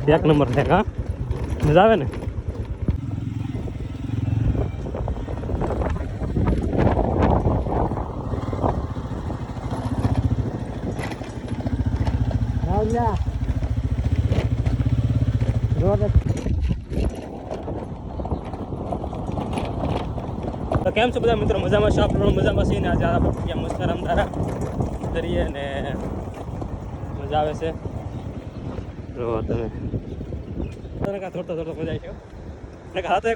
એક નંબર છે હા મજા આવે ને તો કેમ છો બધા મિત્રો મજામાં છે આપણે મજામાં છીએ ને આજે આપણે મસ્ત રમદારા કરીએ ને મજા આવે છે જો તમે તને કા થોડો થોડો મજા આવી છે ને કા તો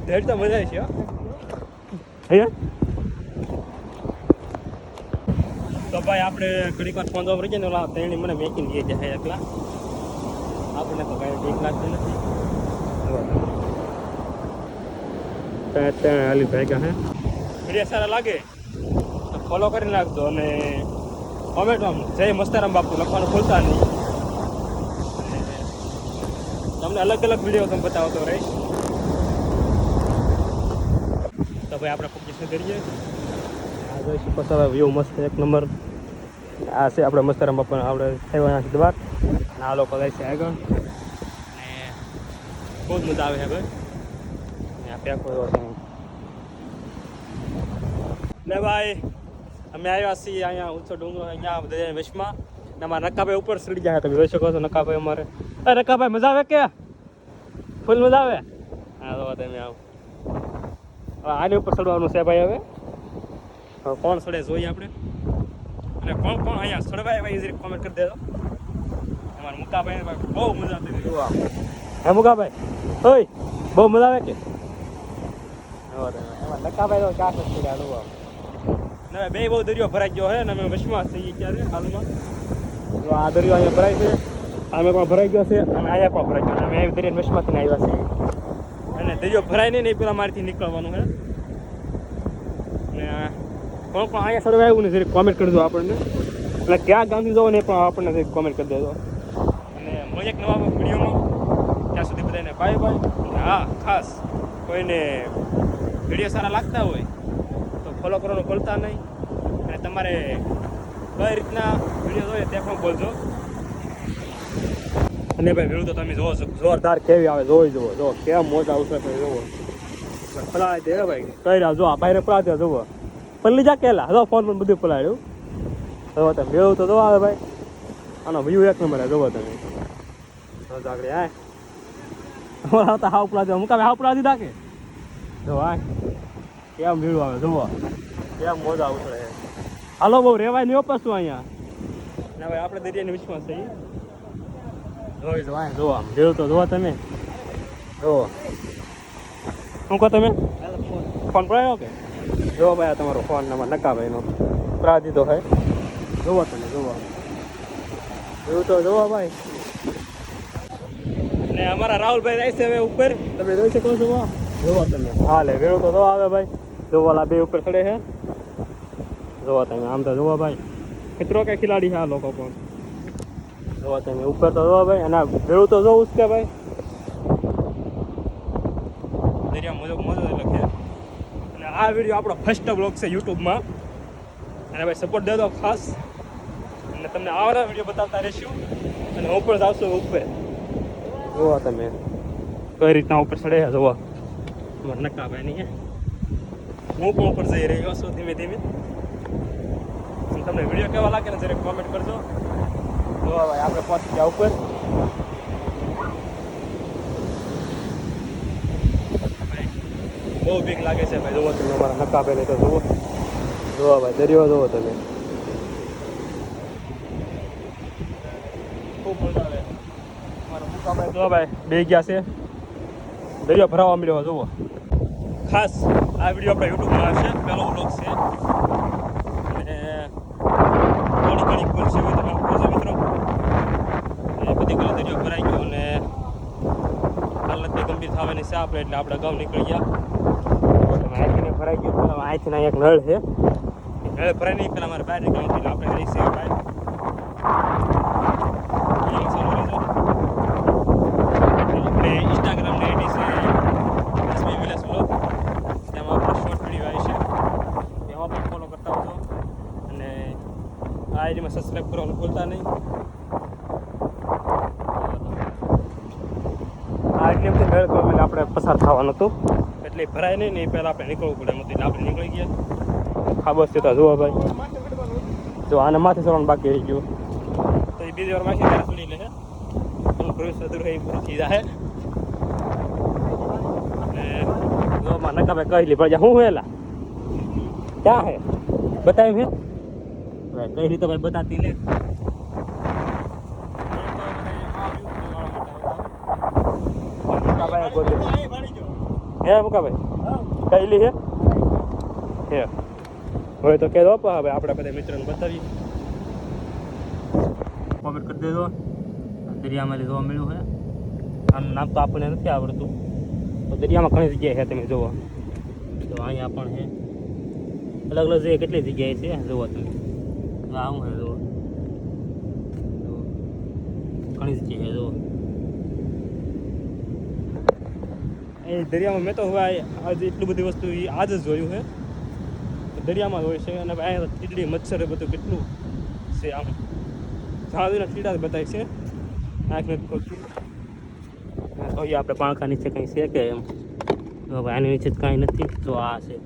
ધેડ તો મજા આવી છે હે તો ભાઈ આપણે ઘડીક વાર ફોન રહી જાય ને ઓલા તેણી મને મેકીને દે છે એકલા આપણને તો કાંઈ ઠીક લાગતું નથી ત્યાં હાલી ભાઈ હે વિડીયો સારા લાગે તો ફોલો કરી નાખજો અને કોમેન્ટમાં જય મસ્તારામ બાપુ લખવાનું ભૂલતા નહીં તમને અલગ અલગ વિડીયો તમે બતાવતો રહીશ તો ભાઈ આપણે ફોકસ કરીએ આ જોઈશું પછી વ્યૂ મસ્ત એક નંબર આ છે આપણે મસ્તારામ બાપાને આપણે થવાના દ્વાર અને આ લોકો જાય છે આગળ અને બહુ જ મજા આવે છે ભાઈ આ પેક હોય ને ભાઈ અમે આવ્યા છીએ અહીંયા ઊંચો ડુંગરો અહીંયા બધા વચમાં ને અમારા નકાભાઈ ઉપર ચડી ગયા તમે જોઈ શકો છો નકાભાઈ અમારે નકાભાઈ મજા આવે કે ફૂલ મજા આવે હા તો તમે આવો આની ઉપર ચડવાનું છે ભાઈ હવે કોણ ચડે જોઈએ આપણે અને કોણ કોણ અહીંયા ચડવાય ભાઈ જરીક કોમેન્ટ કરી દેજો અમારા મુકાભાઈ બહુ મજા આવતી જોવા હે મુકાભાઈ ઓય બહુ મજા આવે કે એમાં નકાભાઈ તો ચાર જ પડ્યા જોવા ના બે બહુ દરિયો ભરાઈ ગયો હે ને અમે વચમાં છીએ ક્યારે હાલમાં તો આ દરિયો અહીંયા ભરાય છે અમે પણ ભરાઈ ગયો છે અને અહીંયા પણ ભરાઈ ગયો અમે દરિયા વચમાંથી આવ્યા છીએ અને દરિયો ભરાય નહીં પેલા મારીથી નીકળવાનું હે ને કોણ પણ અહીંયા સર્વે આવ્યું ને જરીક કોમેન્ટ કરજો આપણને એટલે ક્યાં ગામથી જવો ને પણ આપણને જરીક કોમેન્ટ કરી દેજો અને મળીએ એક નવા વિડીયોમાં ત્યાં સુધી બધાને બાય બાય હા ખાસ કોઈને વિડીયો સારા લાગતા હોય તો ફોલો કરવાનું ભૂલતા નહીં અને તમારે કઈ રીતના વિડીયો જોઈએ તે પણ બોલજો અને ભાઈ વિડીયો તો તમે જોવો જોરદાર કેવી આવે જોઈ જુઓ જો કેમ મોજા આવશે ભાઈ જોવો પલાળી દે ભાઈ કઈ રહ્યા જો ભાઈને પલાળી દે જોવો પલ્લી જા કેલા જો ફોન પણ બધું પલાળ્યું જોવો તમે વ્યૂ તો જોવા આવે ભાઈ આનો વ્યૂ એક નંબર જોવો તમે આગળ હા આવતા હાવ પલાળી મુકાવે હાવ પલાળી દીધા કે જો હા કેમ ભીડું આવે જુઓ કેમ મોજા ઉતરે હાલો બહુ રેવાય નહીં પાછું અહીંયા ને ભાઈ આપણે દરિયાની વિચમાં છીએ જોઈ જો જુઓ આમ ભીડું તો જુઓ તમે જુઓ શું કહો તમે ફોન પડાયો કે જુઓ ભાઈ આ તમારો ફોન નંબર નકાભાઈનો પડા દીધો હે જુઓ તમે જુઓ ભીડું તો જુઓ ભાઈ ને અમારા રાહુલભાઈ જાય છે હવે ઉપર તમે જોઈ શકો છો જોવો તમે હા લે વેળું તો જો આવે ભાઈ જોવાલા બે ઉપર ચડે છે જોવો તમે આમ તો જોવો ભાઈ મિત્રો કે ખિલાડી છે આ લોકો પણ જોવો તમે ઉપર તો જોવો ભાઈ અને વેળું તો જોવું જ કે ભાઈ દરિયા મોજો મોજો લખે અને આ વિડીયો આપણો ફર્સ્ટ બ્લોગ છે યુટ્યુબમાં અને ભાઈ સપોર્ટ દેજો ખાસ અને તમને આવા વિડીયો બતાવતા રહીશું અને ઉપર જ આવશો ઉપર જોવો તમે કઈ રીતના ઉપર ચડે છે જોવો નકાભાઈ નહીં હું પણ ઉપર જઈ રહ્યો છું ધીમે ધીમે તમને વિડીયો કેવા લાગે ને જરા કોમેન્ટ કરજો તો ભાઈ આપણે પહોંચી ગયા ઉપર બહુ બીક લાગે છે ભાઈ જોવો તમે અમારા નકાભાઈને તો જુઓ જોવા ભાઈ દરિયો જોવો તમે ખૂબ મજા આવે અમારા નકાભાઈ જો ભાઈ બે ગયા છે દરિયો ભરાવા મળ્યો જુઓ ખાસ આ વિડીયો આપણે યુટ્યુબમાં આવશે પહેલો વ્લોગ છે અને ઘણી ઘણી ભૂલ છે તમે કહેજો મિત્રો એ બધી ગલત દરિયો ભરાઈ ગયો અને હાલત ગંભીર થવાની છે આપણે એટલે આપણે ગામ નીકળી ગયા તમે અહીંથી ભરાઈ ગયો પેલા અહીંથી એક નળ છે નળ ભરાય નહીં પેલા અમારે બહાર નીકળવાનું એટલે આપણે રહી છે ભાઈ આપણે ઇન્સ્ટાગ્રામની આઈડી છે આઈડીમાં સબસ્ક્રાઈબ કરવાનું ભૂલતા નહીં એટલી બધી મેળ એટલે આપણે પસાર થવાનું હતું એટલે ભરાય નહીં ને એ પહેલાં આપણે નીકળવું પડે એમ હતું આપણે નીકળી ગયા ખાબસ થતા જુઓ ભાઈ જો આને માથે ચડવાનું બાકી રહી ગયું તો એ બીજી વાર માસી ત્યારે ચડી લે એનું પ્રવેશ અધૂર એ પૂરું થઈ જાય અને જો માં નકાભાઈ કહી લી પણ શું હેલા ક્યાં હે બતાવી હે કઈ રીતે ભાઈ બતાતી લે હે મુકાભાઈ કઈ લી હે હવે તો કહેતો હવે આપણે બધા મિત્રોને બતાવીએ કોમેન્ટ કરી દેજો દરિયામાં જોવા મળ્યું છે આનું નામ તો આપણને નથી આવડતું તો દરિયામાં ઘણી જગ્યાએ છે તમે જુઓ તો અહીંયા પણ છે અલગ અલગ જગ્યાએ કેટલી જગ્યાએ છે જુઓ તમે આવું છે જુઓ ઘણી જગ્યાએ જુઓ એ દરિયામાં મેં તો હવે આજે એટલી બધી વસ્તુ આજ જ જોયું છે દરિયામાં હોય છે અને અહીંયા તીડડી મચ્છર બધું કેટલું છે આમ સાદુના કીડા બતાય છે આંખ નથી ખોલતી જોઈએ આપણે પાંખા નીચે કંઈ છે કે એમ તો હવે આની નીચે કાંઈ નથી તો આ છે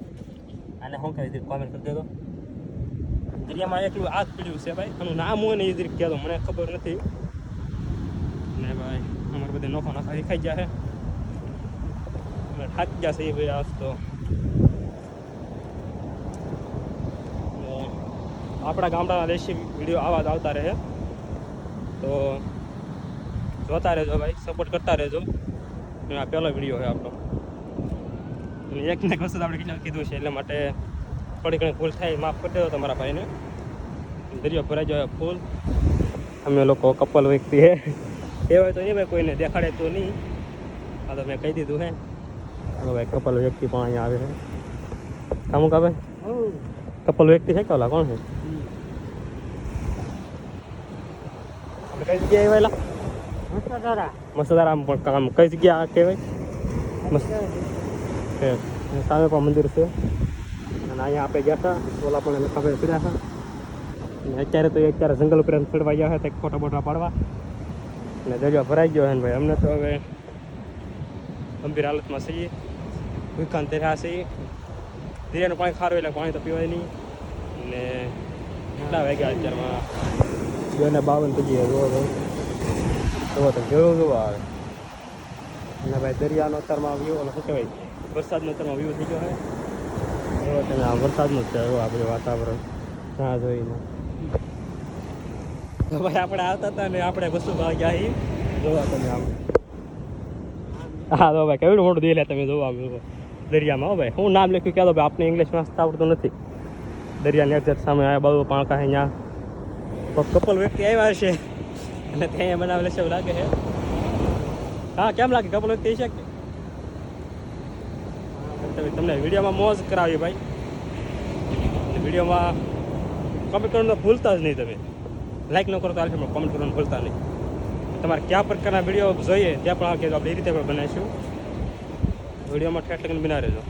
આને શું કહી દીધું કોમેન્ટ કરી દેતો દરિયામાં એટલું આગ પીડ્યું છે ભાઈ આનું નામ હોય ને એ રીતે કહેતો મને ખબર નથી ને ભાઈ અમારે બધે નોખા નોખા ખાઈ ગયા છે થાકી ગયા છે એ ભાઈ આજ તો આપણા ગામડાના દેશી વિડીયો આવા જ આવતા રહે તો જોતા રહેજો ભાઈ સપોર્ટ કરતા રહેજો આ પહેલો વિડીયો છે આપણો અને એક ને એક વસ્તુ આપણે કેટલા કીધું છે એટલે માટે થોડી ઘણી ભૂલ થાય માફ કરી દેજો તમારા ભાઈને દરિયો ભરાઈ જાય ફૂલ અમે લોકો કપલ વ્યક્તિ છે એ હોય તો એ ભાઈ કોઈને દેખાડે તો નહીં આ તો મેં કહી દીધું હે હવે ભાઈ કપલ વ્યક્તિ પણ અહીંયા આવે છે કામું કાવે કપલ વ્યક્તિ છે કે ઓલા કોણ છે આપણે કઈ જગ્યાએ આવેલા મસ્તદારા પણ કામ કઈ જગ્યા કહેવાય મસ્ત સામે પણ મંદિર છે અને અહીંયા આપણે ગયા હતા ઓલા પણ એને ખબર ફર્યા હતા અને અત્યારે જંગલ ઉપર ચડવા ગયા હતા ફોટા બોટા પાડવા અને દરિયો ભરાઈ ગયો છે ને ભાઈ અમને તો હવે ગંભીર હાલતમાં છીએ ભૂખાન તેરા છીએ દરિયાનું પાણી ખારું એટલે પાણી તો પીવાય નહીં અને કેટલા વાગ્યા અત્યારમાં 2:52 થઈ ગયા જોવો તો જોવું જોવા આવે અને ભાઈ દરિયાનો અત્યારમાં વ્યૂ અને શું કહેવાય વરસાદનો અત્યારમાં વ્યૂ થઈ ગયો છે એવો તમે આ વરસાદનું જ છે એવો આ બધું વાતાવરણ ત્યાં જોઈને તો ભાઈ આપણે આવતા હતા ને આપણે વસ્તુ ભાગ ગયા જોવા તમે આમ હા તો ભાઈ કેવડું મોટું દિલ તમે જોવા દરિયામાં હો ભાઈ હું નામ લખ્યું કહેતો ભાઈ આપણે ઇંગ્લિશ વાંચતા આવડતું નથી દરિયાની એક્ઝેક્ટ સામે આવ્યા બાજુ પાણકા અહીંયા કપલ વ્યક્તિ આવ્યા છે અને ત્યાં બનાવેલા છે એવું લાગે છે હા કેમ લાગે કપલ વ્યક્તિ છે કે તમને વિડીયોમાં મોજ કરાવી ભાઈ વિડીયોમાં કમેન્ટ કરવાનું ભૂલતા જ નહીં તમે લાઈક ન કરો તો હાલશે પણ કમેન્ટ કરવાનું ભૂલતા નહીં તમારે કયા પ્રકારના વિડીયો જોઈએ ત્યાં પણ કહેજો આપણે એ રીતે પણ બનાવીશું વિડીયોમાં ઠેઠ લગીને બના રહેજો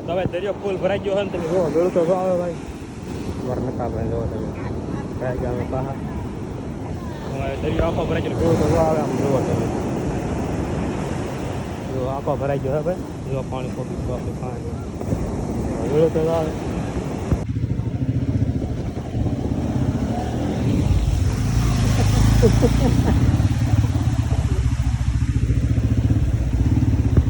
તો હવે દરિયો ફૂલ ભરાઈ ગયો હોય ને તમે જોવો જોડું તો જો આવે ભાઈ મારા નકા ભાઈ જોવો તમે ભરાઈ ગયા અમે પાહા હવે દરિયો આખો ભરાઈ ગયો જોવો તો જો આવે આમ જોવો તમે જો આખો ભરાઈ ગયો હે ભાઈ જો પાણી પોકી આપણે પાણી જોડું તો આવે